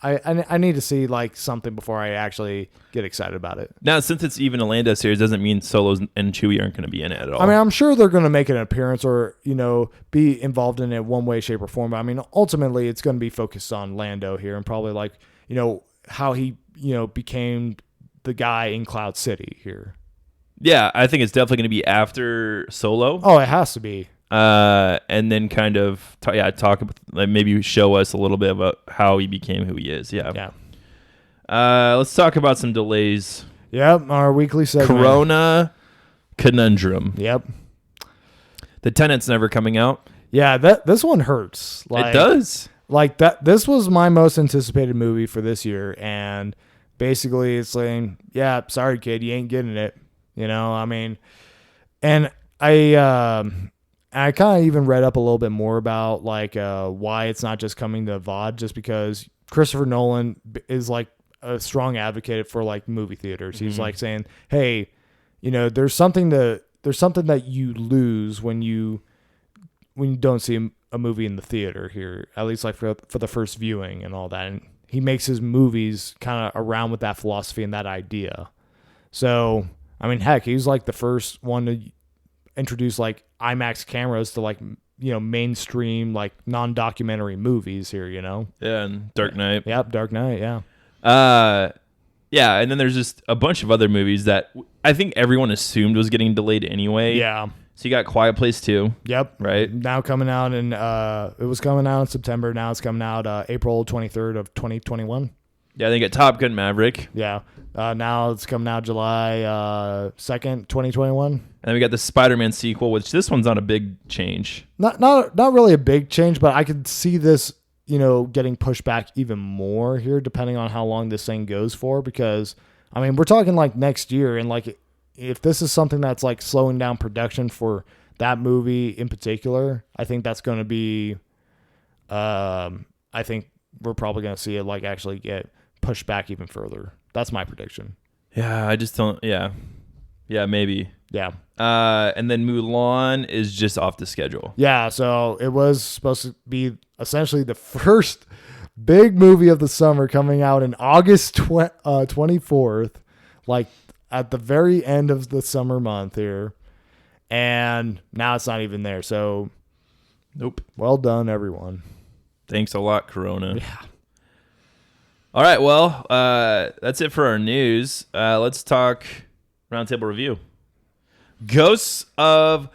I need to see like something before I actually get excited about it. Now, since it's even a Lando series, doesn't mean Solo and Chewie aren't going to be in it at all. I mean, I'm sure they're going to make an appearance or, be involved in it one way, shape, or form. But I mean, ultimately, it's going to be focused on Lando here and probably like, how he, became the guy in Cloud City here. Yeah, I think it's definitely going to be after Solo. Oh, it has to be. And then kind of talk about, like, maybe show us a little bit about how he became who he is. Yeah. Let's talk about some delays. Yep, our weekly segment. Corona conundrum. Yep. The Tenet's never coming out. Yeah, this one hurts. It does. Like that. This was my most anticipated movie for this year, and basically it's saying, "Yeah, sorry, kid, you ain't getting it." I mean, and I kind of even read up a little bit more about like why it's not just coming to VOD, just because Christopher Nolan is like a strong advocate for like movie theaters. He's like saying, "Hey, there's something that you lose when you don't see a movie in the theater here, at least like for the first viewing and all that." And he makes his movies kind of around with that philosophy and that idea. So, I mean, heck, he's like the first one to introduce like IMAX cameras to like mainstream like non-documentary movies here. Yeah, and Dark Knight. Yep, Dark Knight. Yeah. Yeah, and then there's just a bunch of other movies that I think everyone assumed was getting delayed anyway. Yeah. So you got Quiet Place 2. Yep. Right. Now coming out it was coming out in September. Now it's coming out April 23rd of 2021. Yeah, they got Top Gun Maverick. Yeah. Now it's coming out July 2nd, 2021. And then we got the Spider-Man sequel, which this one's not a big change. Not really a big change, but I could see this, getting pushed back even more here, depending on how long this thing goes for. Because, I mean, we're talking like next year, and like if this is something that's like slowing down production for that movie in particular, I think that's going to be. I think we're probably going to see it like actually get pushed back even further. That's my prediction. Yeah, I just don't. Yeah, maybe. Yeah. And then Mulan is just off the schedule. Yeah, so it was supposed to be essentially the first big movie of the summer, coming out in August 24th, like at the very end of the summer month here. And now it's not even there. So, nope. Well done, everyone. Thanks a lot, Corona. Yeah. All right, well, that's it for our news. Let's talk roundtable review. Ghosts of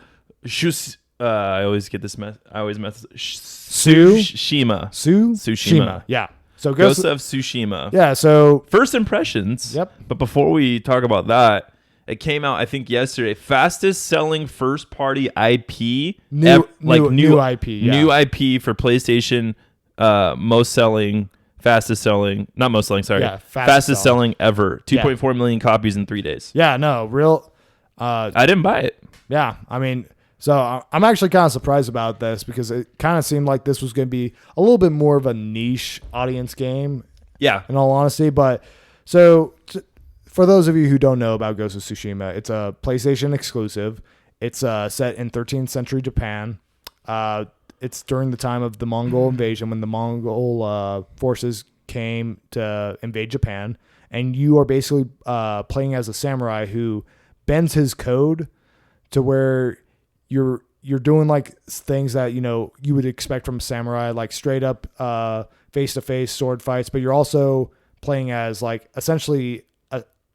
I always get this mess. I always mess. Tsushima. Tsushima. Yeah. So Ghosts of Tsushima. Yeah. So first impressions. Yep. But before we talk about that, it came out I think yesterday. Fastest selling first party IP. New IP. Yeah. New IP for PlayStation. Most selling. Fastest selling. Not most selling. Sorry. Yeah. Fastest selling ever. 2.4 million copies in 3 days. Yeah. No. Real. I didn't buy it. Yeah. I mean, So I'm actually kind of surprised about this because it kind of seemed like this was going to be a little bit more of a niche audience game. Yeah. In all honesty. But so for those of you who don't know about Ghost of Tsushima, it's a PlayStation exclusive. It's set in 13th century Japan. It's during the time of the Mongol invasion when the Mongol forces came to invade Japan. And you are basically playing as a samurai who bends his code to where you're doing like things that, you know, you would expect from a samurai, like straight up face-to-face sword fights, but you're also playing as like essentially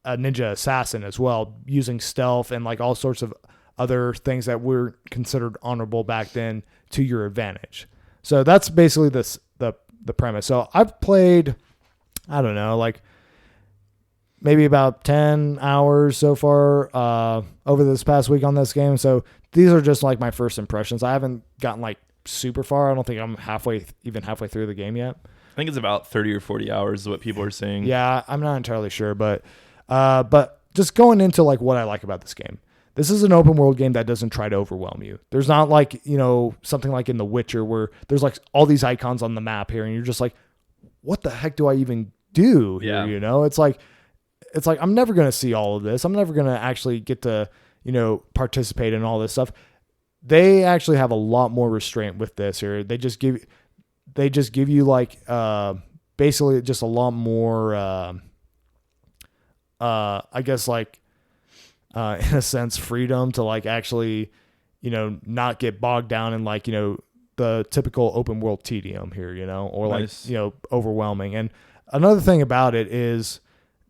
a ninja assassin as well, using stealth and like all sorts of other things that were considered honorable back then to your advantage. So that's basically the premise. So I've played, I don't know, like maybe about 10 hours so far over this past week on this game. So these are just like my first impressions. I haven't gotten like super far. I don't think I'm halfway through the game yet. I think it's about 30 or 40 hours is what people are saying. Yeah, I'm not entirely sure, but just going into like what I like about this game. This is an open world game that doesn't try to overwhelm you. There's not like, you know, something like in The Witcher where there's like all these icons on the map here and you're just like, what the heck do I even do here? Yeah. You know, it's like I'm never going to see all of this. I'm never going to actually get to, you know, participate in all this stuff. They actually have a lot more restraint with this here. They just give you like basically just a lot more I guess like in a sense freedom to like actually, you know, not get bogged down in like, you know, the typical open world tedium here, you know, or nice. like, you know, overwhelming. And another thing about it is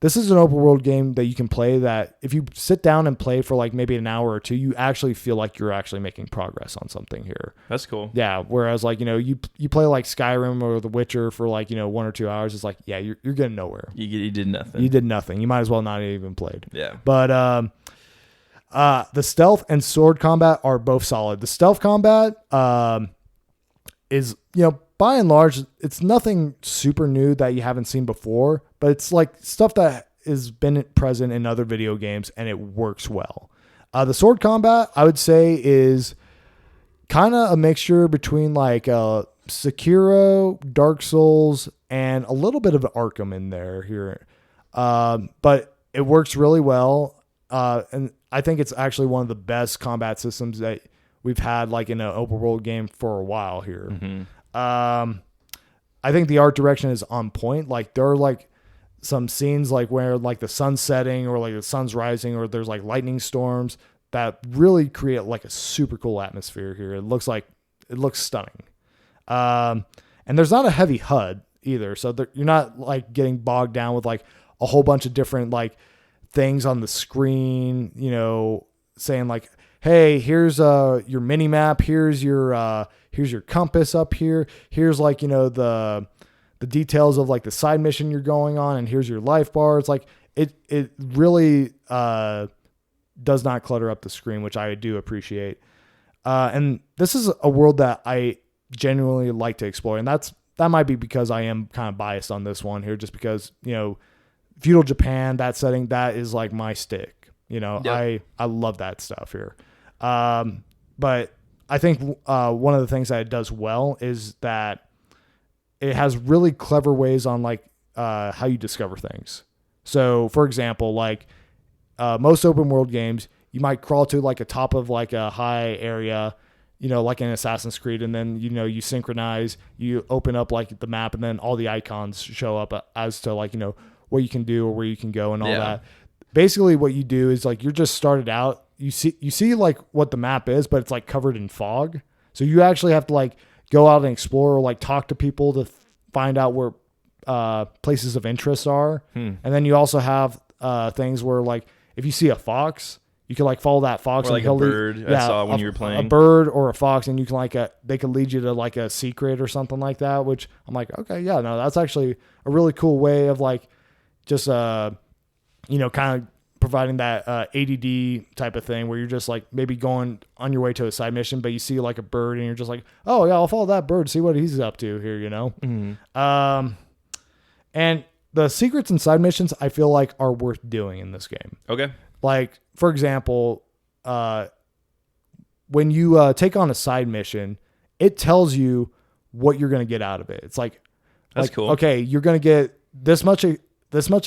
this is an open world game that you can play that if you sit down and play for like maybe an hour or two, you actually feel like you're actually making progress on something here. That's cool. Yeah. Whereas like, you know, you play like Skyrim or The Witcher for like, you know, 1 or 2 hours. It's like, yeah, you're getting nowhere. You did nothing. You did nothing. You might as well not have even played. Yeah. But the stealth and sword combat are both solid. The stealth combat is, you know, by and large, it's nothing super new that you haven't seen before, but it's like stuff that has been present in other video games and it works well. The sword combat, I would say, is kind of a mixture between like Sekiro, Dark Souls, and a little bit of Arkham in there here. But it works really well. And I think it's actually one of the best combat systems that we've had like in an open world game for a while here. Mm-hmm. I think the art direction is on point. Like there are like some scenes like where like the sun's setting or like the sun's rising or there's like lightning storms that really create like a super cool atmosphere here. It looks stunning. And there's not a heavy HUD either. So you're not like getting bogged down with like a whole bunch of different like things on the screen, you know, saying like, hey, here's your mini map. Here's your compass up here. Here's like, you know, the details of like the side mission you're going on. And here's your life bar. It's like, it really does not clutter up the screen, which I do appreciate. And this is a world that I genuinely like to explore. And that might be because I am kind of biased on this one here, just because, you know, feudal Japan, that setting, that is like my stick. You know, yep. I love that stuff here. But I think one of the things that it does well is that it has really clever ways on like how you discover things. So, for example, like most open world games, you might crawl to like a top of like a high area, you know, like in Assassin's Creed, and then, you know, you synchronize, you open up like the map, and then all the icons show up as to like, you know, what you can do or where you can go and all that. Basically what you do is like, you're just started out, you see like what the map is, but it's like covered in fog. So you actually have to like go out and explore or like talk to people to find out where places of interest are. And then you also have things where like, if you see a fox, you can like follow that fox. Or like a bird I saw when you were playing. A bird or a fox, and you can like they can lead you to like a secret or something like that, which I'm like, okay, yeah, no, that's actually a really cool way of like just, you know, kind of providing that ADD type of thing where you're just like maybe going on your way to a side mission, but you see like a bird and you're just like, oh yeah, I'll follow that bird, see what he's up to here, you know? Mm-hmm. And the secrets and side missions I feel like are worth doing in this game. Okay. Like, for example, when you take on a side mission, it tells you what you're going to get out of it. It's like, that's cool. Okay, you're going to get this much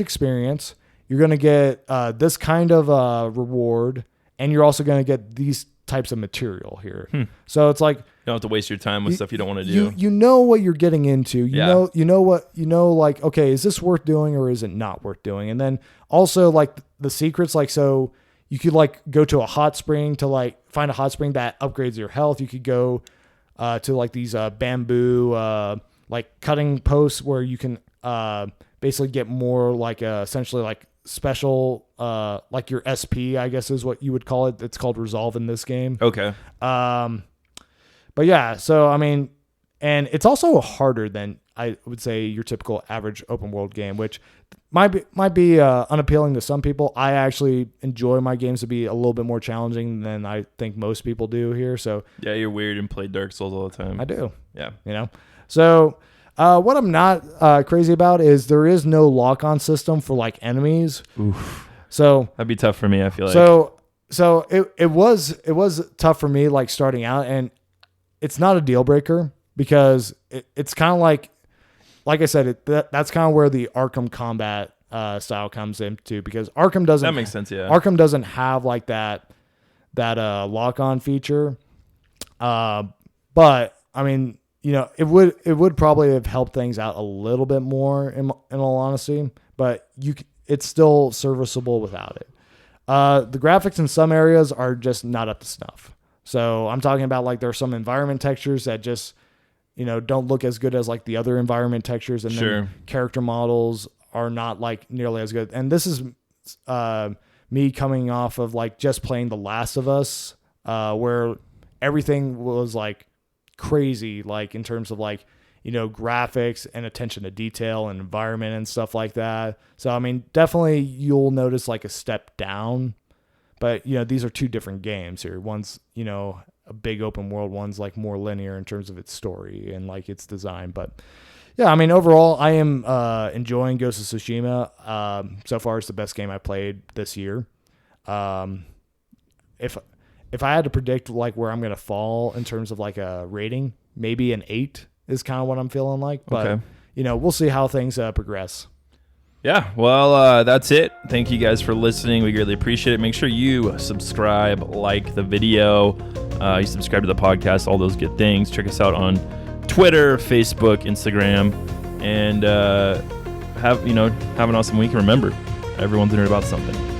experience. You're going to get this kind of reward, and you're also going to get these types of material here. So it's like, you don't have to waste your time with stuff you don't want to do. You know what you're getting into. You know like, okay, is this worth doing or is it not worth doing? And then also like the secrets, like, so you could like go to a hot spring to like find a hot spring that upgrades your health. You could go to like these bamboo like cutting posts where you can basically get more like essentially like special like your SP, I guess is what you would call it. It's called resolve in this game. Okay. But yeah, so I mean, and it's also harder than I would say your typical average open world game, which might be unappealing to some people. I actually enjoy my games to be a little bit more challenging than I think most people do here. So yeah, you're weird and play Dark Souls all the time. I do. Yeah. You know, so what I'm not crazy about is there is no lock-on system for like enemies. Oof. So that'd be tough for me, I feel like. So it was tough for me like starting out, and it's not a deal breaker because it's kind of like I said, that's kind of where the Arkham combat style comes into, because Arkham doesn't. That makes sense, yeah. Arkham doesn't have like that lock-on feature, but I mean, you know, it would probably have helped things out a little bit more in all honesty, but it's still serviceable without it. The graphics in some areas are just not up to snuff. So I'm talking about like there are some environment textures that just, you know, don't look as good as like the other environment textures, and then character models are not like nearly as good. And this is me coming off of like just playing The Last of Us, where everything was like crazy, like in terms of like, you know, graphics and attention to detail and environment and stuff like that. So I mean, definitely you'll notice like a step down. But, you know, these are two different games here. One's, you know, a big open world. One's like more linear in terms of its story and like its design. But yeah, I mean, overall, I am enjoying Ghost of Tsushima. So far, it's the best game I played this year. If I had to predict like where I'm going to fall in terms of like a rating, maybe an 8 is kind of what I'm feeling like. But, you know, we'll see how things progress. Yeah, well, that's it. Thank you guys for listening. We greatly appreciate it. Make sure you subscribe, like the video, you subscribe to the podcast, all those good things. Check us out on Twitter, Facebook, Instagram, and have an awesome week. And remember, everyone's in it about something.